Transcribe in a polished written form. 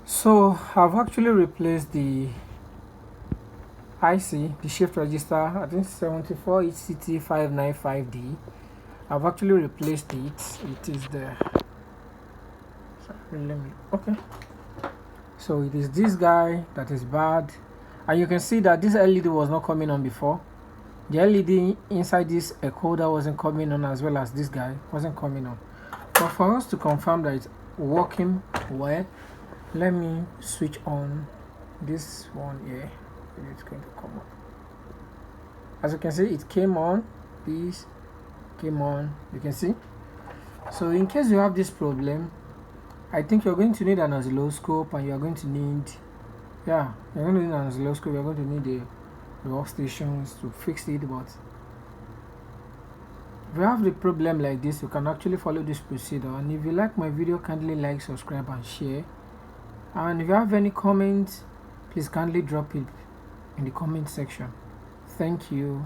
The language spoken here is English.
So I've actually replaced the IC, the shift register, I think 74HCT595D. I've actually replaced it. It is there. Okay. So it is this guy that is bad, and you can see that this LED was not coming on before. The LED inside this encoder wasn't coming on, as well as this guy wasn't coming on. But for us to confirm that it's working well, let me switch on this one here. It's going to come up. As you can see, it came on. This came on. You can see. So in case you have this problem, I think you're going to need an oscilloscope, and you're going to need, you're going to need an oscilloscope. You're going to need the workstations to fix it. But if you have the problem like this, you can actually follow this procedure. And if you like my video, kindly like, subscribe, and share. And if you have any comments, please kindly drop it in the comment section. Thank you.